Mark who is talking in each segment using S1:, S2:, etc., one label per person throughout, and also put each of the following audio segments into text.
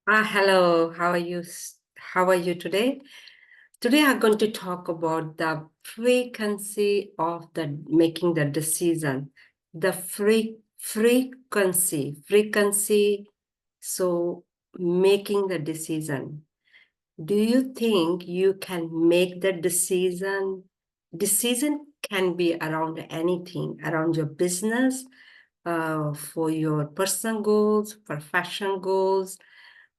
S1: Hello, how are you? How are you today? Today I'm going to talk about the frequency of the making the decision. The frequency. So making the decision. Do you think you can make the decision? Decision can be around anything, around your business, for your personal goals, professional goals,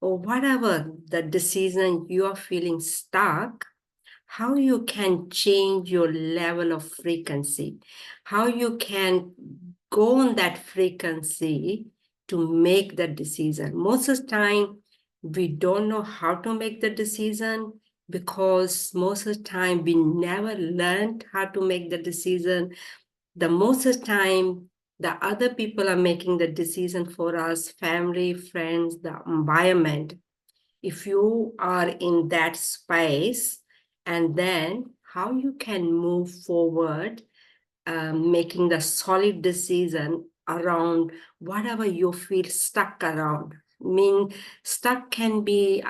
S1: or whatever the decision you are feeling stuck, how you can change your level of frequency, how you can go on that frequency to make the decision. Most of the time, we don't know how to make the decision because most of the time we never learned how to make the decision. The most of the time, the other people are making the decision for us, family, friends, the environment. If you are in that space, and then how you can move forward, making the solid decision around whatever you feel stuck around. Stuck can be,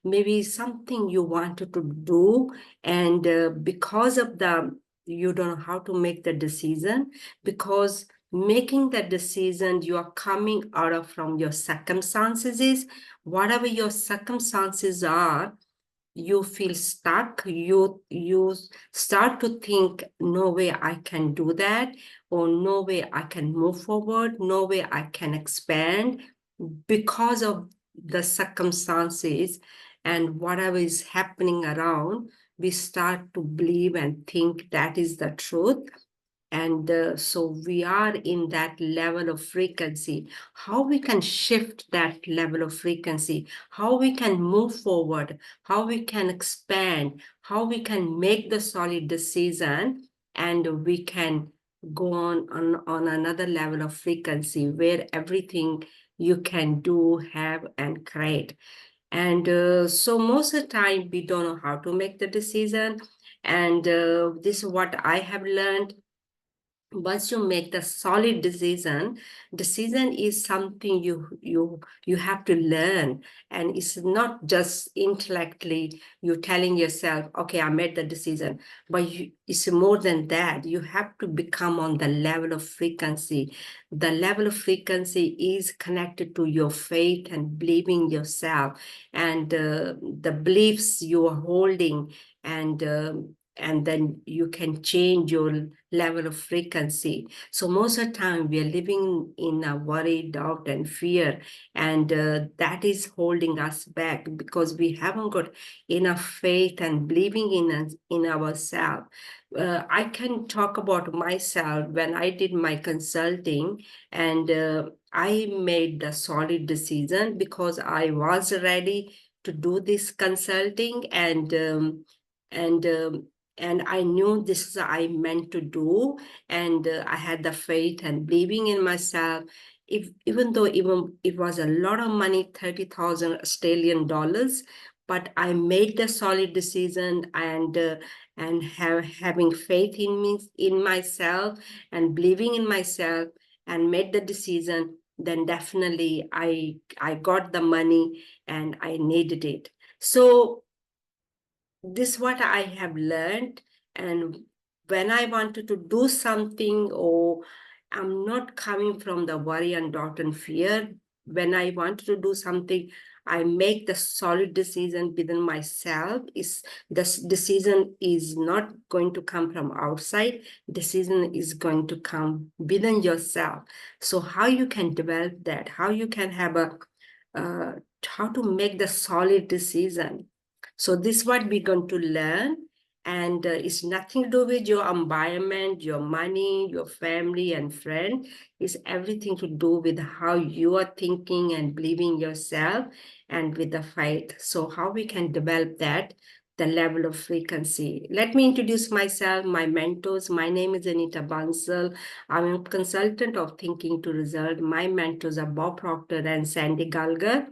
S1: maybe something you wanted to do, and because of you don't know how to make the decision, because making the decision, you are coming out of from your circumstances, is whatever your circumstances are, you feel stuck, you start to think, no way I can do that, or no way I can move forward, no way I can expand because of the circumstances and whatever is happening around. We start to believe and think that is the truth, and so we are in that level of frequency. How we can shift that level of frequency, how we can move forward, how we can expand, how we can make the solid decision, and we can go on another level of frequency where everything you can do, have, and create. And so most of the time, we don't know how to make the decision. And this is what I have learned. Once you make the solid decision is something you have to learn, and it's not just intellectually you telling yourself, okay, I made the decision, but it's more than that. You have to become on the level of frequency. The level of frequency is connected to your faith and believing yourself, and the beliefs you are holding, and then you can change your level of frequency. So most of the time we are living in a worry, doubt, and fear, and that is holding us back because we haven't got enough faith and believing in us, in ourselves. I can talk about myself when I did my consulting, and I made the solid decision because I was ready to do this consulting, and and I knew this is I meant to do, and I had the faith and believing in myself. If even though even it was a lot of money, 30,000 Australian dollars, but I made the solid decision, and having faith in me, in myself, and believing in myself, and made the decision. Then definitely I got the money, and I needed it. So this is what I have learned. And when I wanted to do something, or I'm not coming from the worry and doubt and fear, when I wanted to do something, I make the solid decision within myself. Is this decision is not going to come from outside. Decision is going to come within yourself. So how you can develop that, how you can have uh, how to make the solid decision. So this is what we're going to learn. And it's nothing to do with your environment, your money, your family and friend. It's everything to do with how you are thinking and believing yourself, and with the faith. So how we can develop that, the level of frequency. Let me introduce myself, my mentors. My name is Anita Bansal. I'm a consultant of Thinking to Result. My mentors are Bob Proctor and Sandy Gallagher.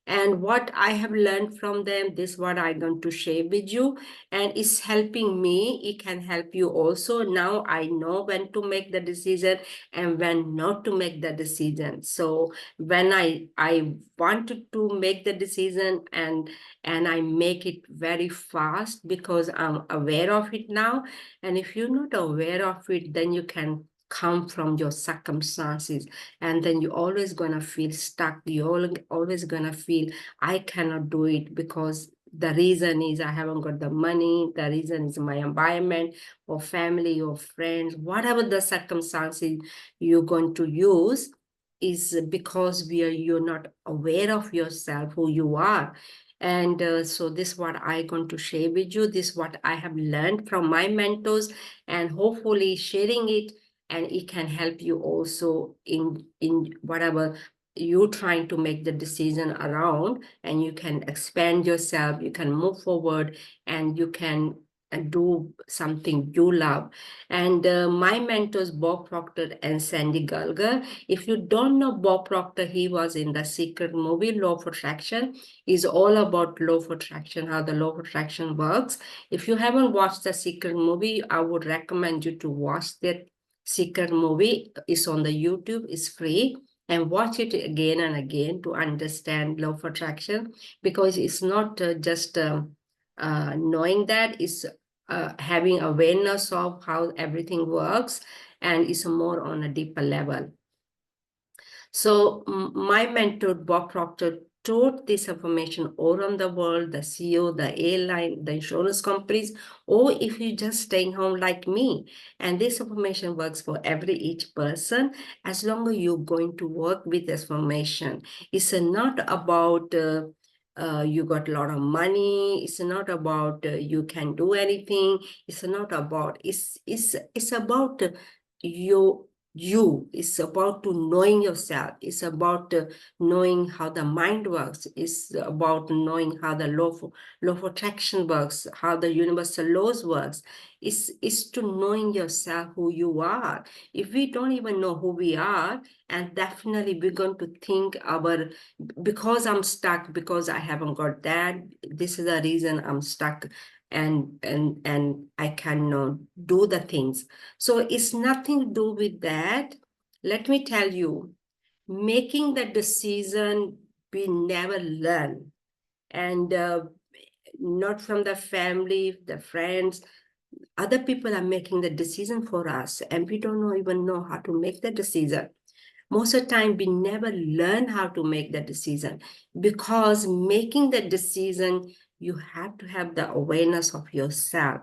S1: And what I have learned from them, this is what I'm going to share with you. And it's helping me. It can help you also. Now I know when to make the decision and when not to make the decision. So when I wanted to make the decision, and I make it very fast because I'm aware of it now. And if you're not aware of it, then you can come from your circumstances, and then you're always gonna feel stuck. You're always gonna feel, I cannot do it because the reason is I haven't got the money, the reason is my environment or family or friends, whatever the circumstances you're going to use, is because you're not aware of yourself, who you are. And so this is what I'm going to share with you. This is what I have learned from my mentors, and hopefully sharing it, and it can help you also in whatever you're trying to make the decision around, and you can expand yourself, you can move forward, and you can do something you love. And my mentors, Bob Proctor and Sandy Gallagher. If you don't know Bob Proctor, he was in the Secret movie. Law of Attraction is all about law of attraction, how the law of attraction works. If you haven't watched the Secret movie, I would recommend you to watch that Secret movie. Is on the YouTube, it's free, and watch it again and again to understand law of attraction, because it's not just knowing that, it's having awareness of how everything works, and it's more on a deeper level. So my mentor, Bob Proctor, taught this information all around the world, the CEO, the airline, the insurance companies, or if you're just staying home like me. And this information works for each person, as long as you're going to work with this information. It's not about you got a lot of money. It's not about you can do anything. It's not about, it's about you. It's about to knowing yourself. It's about knowing how the mind works. It's about knowing how the law of attraction works, how the universal laws works. It's to knowing yourself, who you are. If we don't even know who we are, and definitely we're going to think our, because I'm stuck, because I haven't got that, this is the reason I'm stuck, and I cannot do the things. So it's nothing to do with that. Let me tell you, making the decision, we never learn. And not from the family, the friends, other people are making the decision for us, and we don't even know how to make the decision. Most of the time, we never learn how to make the decision, because making the decision, you have to have the awareness of yourself.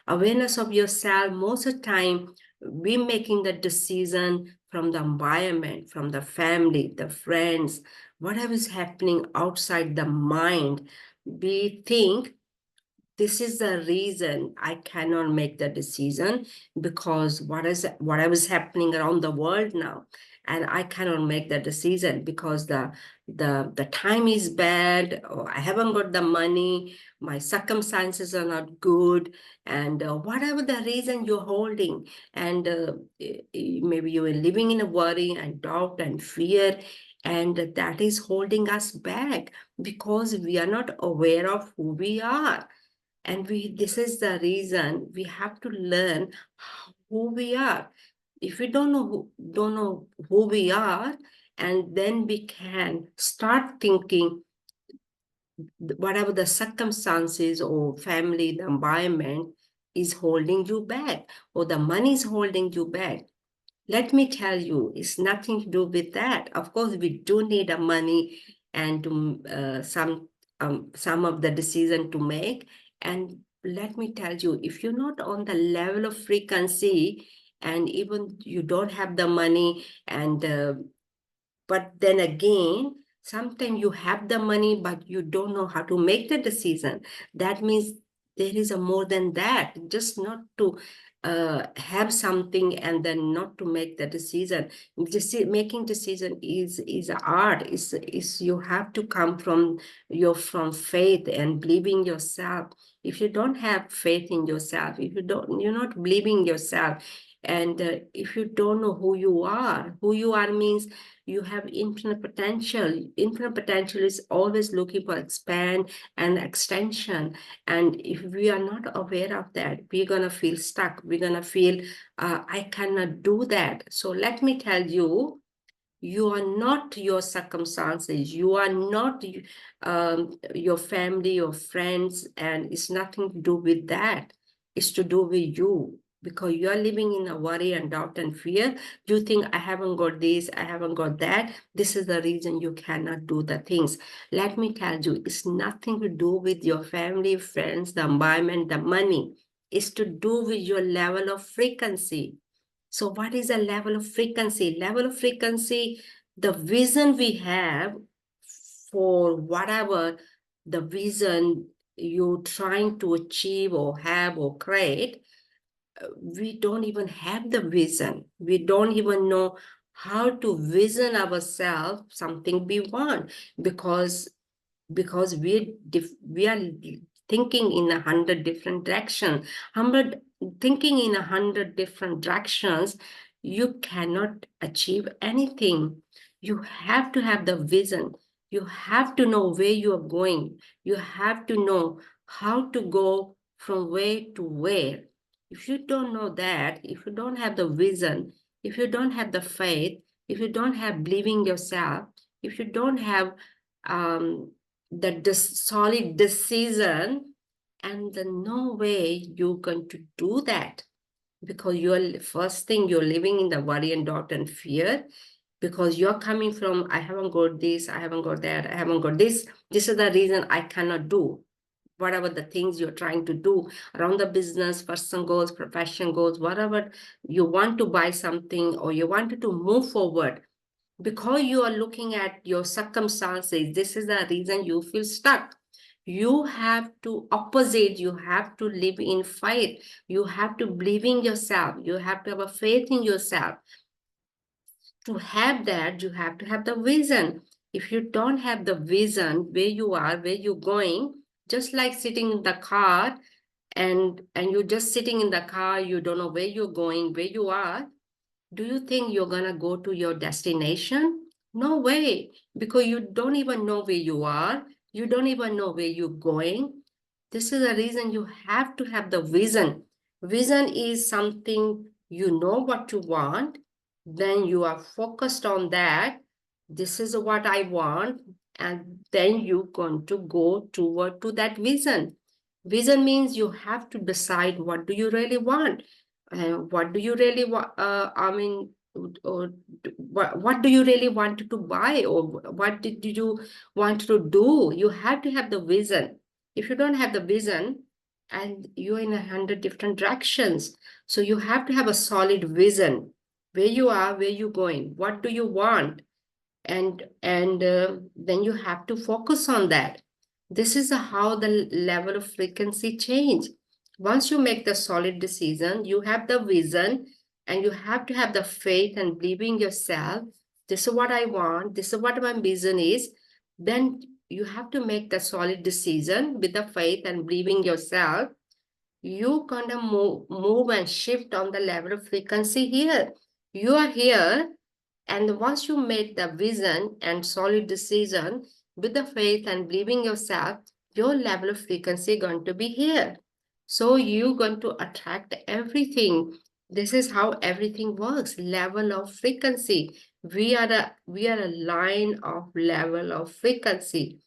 S1: Awareness of yourself, most of the time, we making the decision from the environment, from the family, the friends, whatever is happening outside the mind. We think this is the reason I cannot make the decision, because whatever is happening around the world now, and I cannot make the decision because the time is bad, or I haven't got the money, my circumstances are not good, and whatever the reason you're holding, and maybe you are living in a worry and doubt and fear, and that is holding us back because we are not aware of who we are. And this is the reason we have to learn who we are. If we don't know who we are, and then we can start thinking whatever the circumstances or family, the environment is holding you back, or the money is holding you back. Let me tell you, it's nothing to do with that. Of course, we do need the money and some of the decision to make. And let me tell you, if you're not on the level of frequency, and even you don't have the money, and but then again, sometimes you have the money, but you don't know how to make the decision. That means there is a more than that. Just not to have something and then not to make the decision. Making decision is art. Is you have to come from from faith and believing yourself. If you don't have faith in yourself, if you're not believing yourself, And if you don't know who you are means you have infinite potential. Infinite potential is always looking for expand and extension. And if we are not aware of that, we're going to feel stuck. We're going to feel, I cannot do that. So let me tell you, you are not your circumstances. You are not your family, your friends, and it's nothing to do with that. It's to do with you, because you are living in a worry and doubt and fear. You think, I haven't got this, I haven't got that. This is the reason you cannot do the things. Let me tell you, it's nothing to do with your family, friends, the environment, the money. It's to do with your level of frequency. So what is a level of frequency? Level of frequency, the vision we have for whatever the vision you're trying to achieve or have or create, we don't even have the vision. We don't even know how to vision ourselves something we want, because we are thinking in 100 different directions. 100 thinking in 100 different directions, you cannot achieve anything. You have to have the vision. You have to know where you are going. You have to know how to go from where to where. If you don't know that, if you don't have the vision, if you don't have the faith, if you don't have believing yourself, if you don't have the solid decision, and the no way you're going to do that, because you're first thing, you're living in the worry and doubt and fear, because you're coming from, I haven't got this, I haven't got that, I haven't got this. This is the reason I cannot do whatever the things you're trying to do around the business, personal goals, profession goals, whatever you want to buy something or you wanted to move forward. Because you are looking at your circumstances, this is the reason you feel stuck. You have to opposite, you have to live in faith, you have to believe in yourself, you have to have a faith in yourself. To have that, you have to have the vision. If you don't have the vision, where you are, where you're going, just like sitting in the car, and you're just sitting in the car, you don't know where you're going, where you are, do you think you're going to go to your destination? No way, because you don't even know where you are. You don't even know where you're going. This is the reason you have to have the vision. Vision is something, you know what you want, then you are focused on that. This is what I want, and then you're going to go toward to that vision. Vision means you have to decide, what do you really want? What do you really want? Or what do you really want to buy, or what did you want to do? You have to have the vision. If you don't have the vision, and you're in 100 different directions, so you have to have a solid vision. Where you are, where you're going, what do you want? And then you have to focus on that. This is how the level of frequency change. Once you make the solid decision, you have the vision, and you have to have the faith and believing yourself. This is what I want. This is what my vision is. Then you have to make the solid decision with the faith and believing yourself. You kind of move and shift on the level of frequency here. You are here, and once you make the vision and solid decision with the faith and believing yourself, your level of frequency is going to be here. So you're going to attract everything. This is how everything works. Level of frequency. We are a line of level of frequency.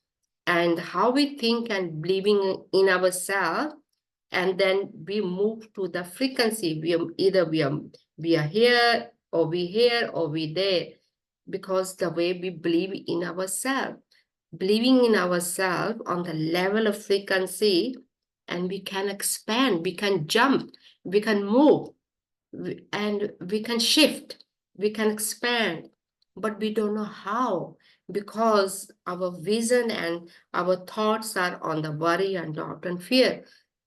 S1: And how we think and believing in ourselves, and then we move to the frequency. We are here, or we here, or we there, because the way we believe in ourselves. Believing in ourselves on the level of frequency, and we can expand, we can jump, we can move, and we can shift, we can expand, but we don't know how, because our vision and our thoughts are on the worry and doubt and fear.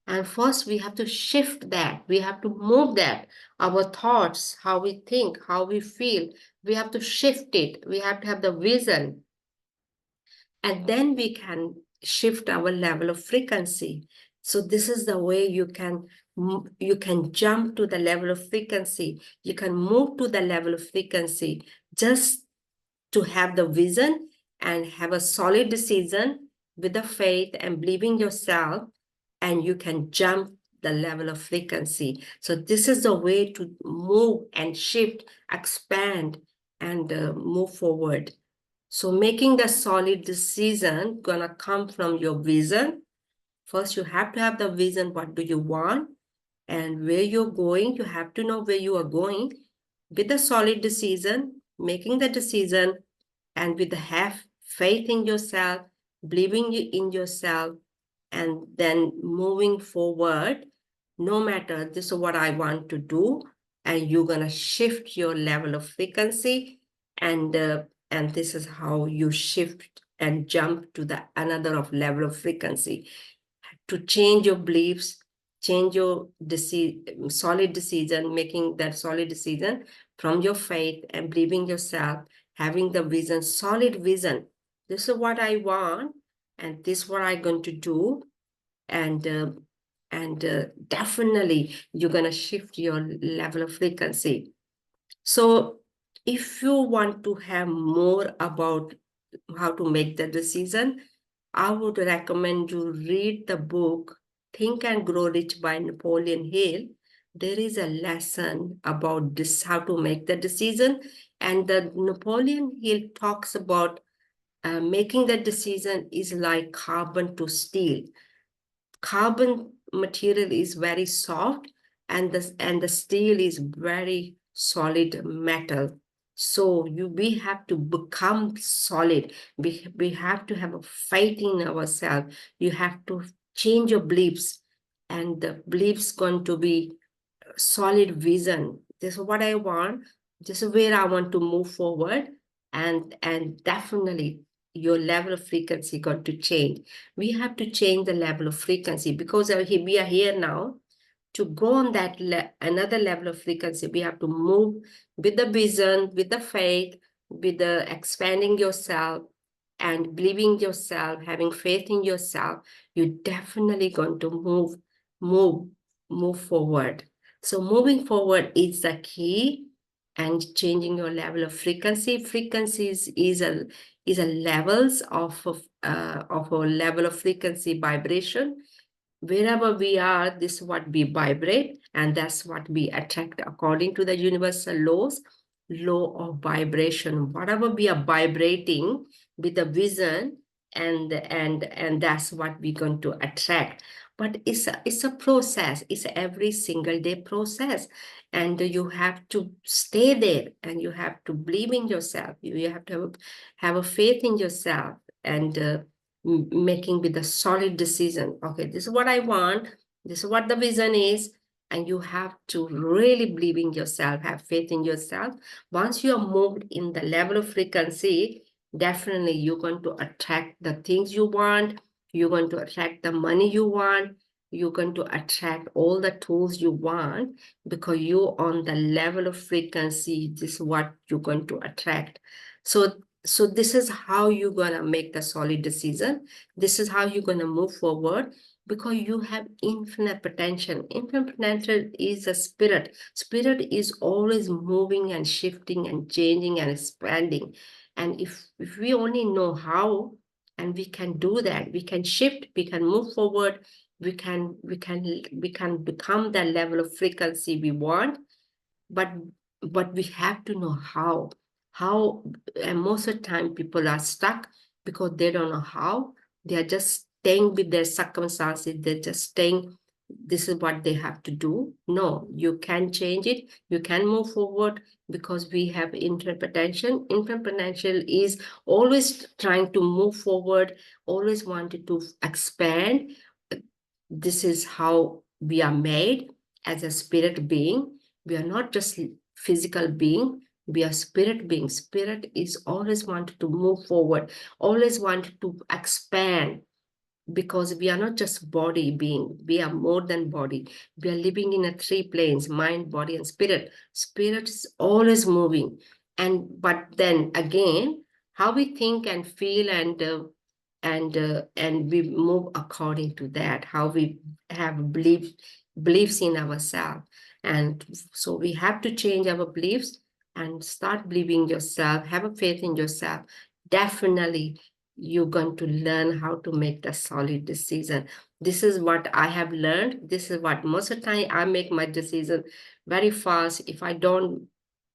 S1: And first we have to shift that, we have to move that, our thoughts, how we think, how we feel, we have to shift it, we have to have the vision, and then we can shift our level of frequency. So this is the way you can You can jump to the level of frequency. You can move to the level of frequency just to have the vision and have a solid decision with the faith and believing yourself, and you can jump the level of frequency. So this is the way to move and shift, expand, and move forward. So making the solid decision gonna come from your vision. First, you have to have the vision. What do you want? And where you're going, you have to know where you are going with a solid decision, making the decision, and with the have faith in yourself, believing in yourself, and then moving forward. No matter this is what I want to do, and you're gonna shift your level of frequency, and this is how you shift and jump to the another of level of frequency to change your beliefs, change your solid decision, making that solid decision from your faith and believing yourself, having the vision, solid vision. This is what I want, and this is what I'm going to do. And definitely you're going to shift your level of frequency. So if you want to have more about how to make the decision, I would recommend you read the book Think and Grow Rich by Napoleon Hill. There is a lesson about this, how to make the decision. And the Napoleon Hill talks about making the decision is like carbon to steel. Carbon material is very soft, and the steel is very solid metal. So we have to become solid. We have to have a faith in ourselves. You have to change your beliefs, and the beliefs going to be solid vision. This is what I want. This is where I want to move forward. And definitely your level of frequency got to change. We have to change the level of frequency because we are here now. To go on that another level of frequency, we have to move with the vision, with the faith, with the expanding yourself and believing yourself, having faith in yourself. You're definitely going to move forward. So moving forward is the key, and changing your level of frequency. Frequencies is a levels of a level of frequency vibration. Wherever we are, this is what we vibrate, and that's what we attract according to the universal law of vibration. Whatever we are vibrating with the vision, and that's what we're going to attract. But it's a process. It's every single day process, and you have to stay there, and you have to believe in yourself. You have to have a faith in yourself, and making with a solid decision. Okay, this is what I want. This is what the vision is. And you have to really believe in yourself, have faith in yourself. Once you are moved in the level of frequency, definitely you're going to attract the things you want. You're going to attract the money you want. You're going to attract all the tools you want because you're on the level of frequency. This is what you're going to attract. So this is how you're going to make the solid decision. This is how you're going to move forward because you have infinite potential. Infinite potential is a spirit. Spirit is always moving and shifting and changing and expanding. And if we only know how, and we can do that, we can shift, we can move forward, we can become that level of frequency we want, but we have to know how. And most of the time people are stuck because they don't know how. They are just staying with their circumstances. They're just staying, this is what they have to do. No, you can change it. You can move forward because we have infinite potential. Infinite potential is always trying to move forward, always wanted to expand. This is how we are made as a spirit being. We are not just physical being, we are spirit beings. Spirit is always wanted to move forward, always wanted to expand, because we are not just body being, we are more than body. We are living in a three planes: mind, body, and spirit. Spirit is always moving. But then again, how we think and feel, and we move according to that, how we have belief beliefs in ourselves. And so we have to change our beliefs and start believing yourself, have a faith in yourself. Definitely, you're going to learn how to make the solid decision. This is what I have learned. This is what most of the time I make my decision very fast. If I don't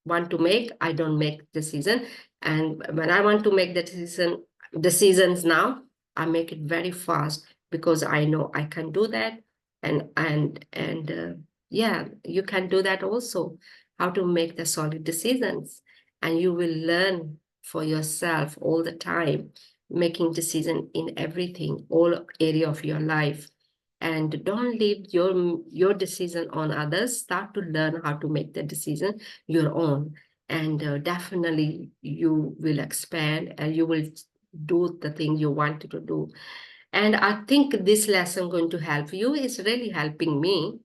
S1: want to make, I don't make decision. And when I want to make the decisions now, I make it very fast because I know I can do that. And yeah, you can do that also, how to make the solid decisions. And you will learn for yourself all the time, making decision in everything, all area of your life. And don't leave your decision on others. Start to learn how to make the decision your own. And definitely you will expand and you will do the thing you wanted to do. And I think this lesson going to help you. Is really helping me.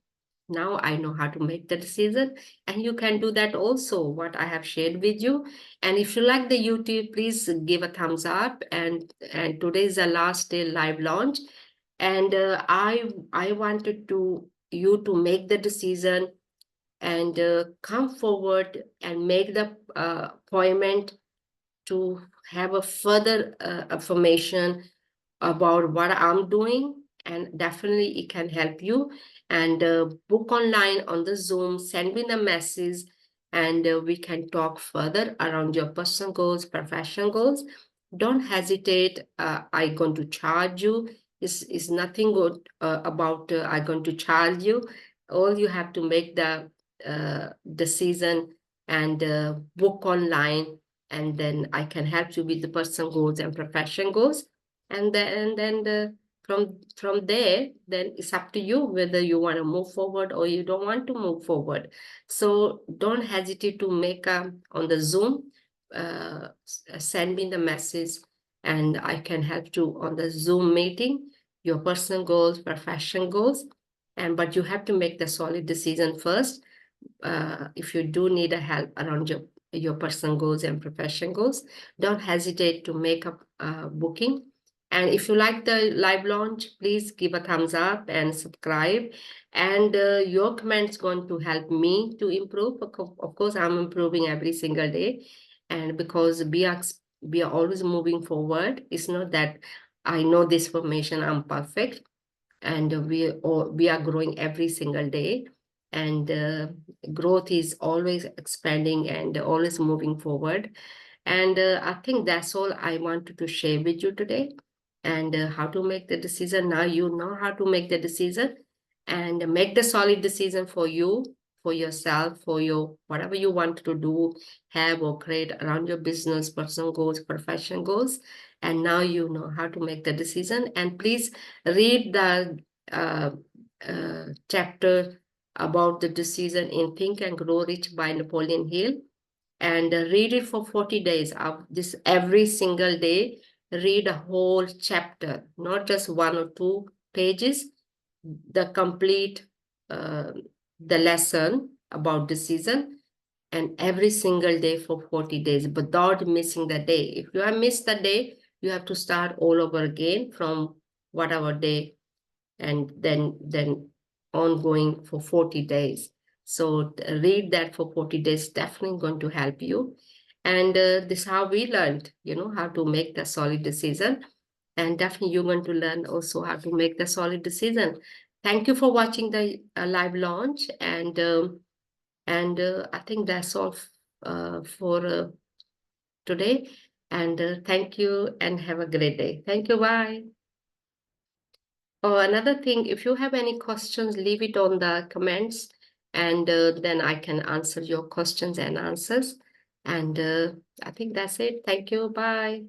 S1: Now I know how to make the decision, and you can do that also, what I have shared with you. And if you like the YouTube, please give a thumbs up. And today is the last day live launch. And I wanted to you to make the decision and come forward and make the appointment to have a further information about what I'm doing, and definitely it can help you. And book online on the Zoom, send me the message, and we can talk further around your personal goals, professional goals. Don't hesitate. I'm going to charge you. Is nothing good about I'm going to charge you. All you have to make the decision and book online, and then I can help you with the personal goals and profession goals. And then from there, then it's up to you whether you want to move forward or you don't want to move forward. So don't hesitate to make on the Zoom, send me the message, and I can help you on the Zoom meeting, your personal goals, profession goals. And but you have to make the solid decision first. If you do need a help around your personal goals and profession goals, don't hesitate to make a booking. And if you like the live launch, please give a thumbs up and subscribe. And your comments going to help me to improve. Of course, I'm improving every single day. And because we are always moving forward. It's not that I know this information, I'm perfect. And we are growing every single day. And growth is always expanding and always moving forward. And I think that's all I wanted to share with you today. And how to make the decision. Now you know how to make the decision, and make the solid decision for you, for yourself, for your whatever you want to do, have or create around your business, personal goals, profession goals. And now you know how to make the decision. And please read the uh, chapter about the decision in Think and Grow Rich by Napoleon Hill, and read it for 40 days of this. Every single day read a whole chapter, not just 1 or 2 pages, the complete uh, the lesson about decision, and every single day for 40 days without missing the day. If you have missed the day, you have to start all over again from whatever day, and then ongoing for 40 days. So read that for 40 days, definitely going to help you. And this is how we learned, how to make the solid decision. And definitely you're going to learn also how to make the solid decision. Thank you for watching the live launch. And I think that's all for today. And thank you and have a great day. Thank you. Bye. Oh, another thing, if you have any questions, leave it on the comments, and then I can answer your questions and answers. And I think that's it. Thank you. Bye.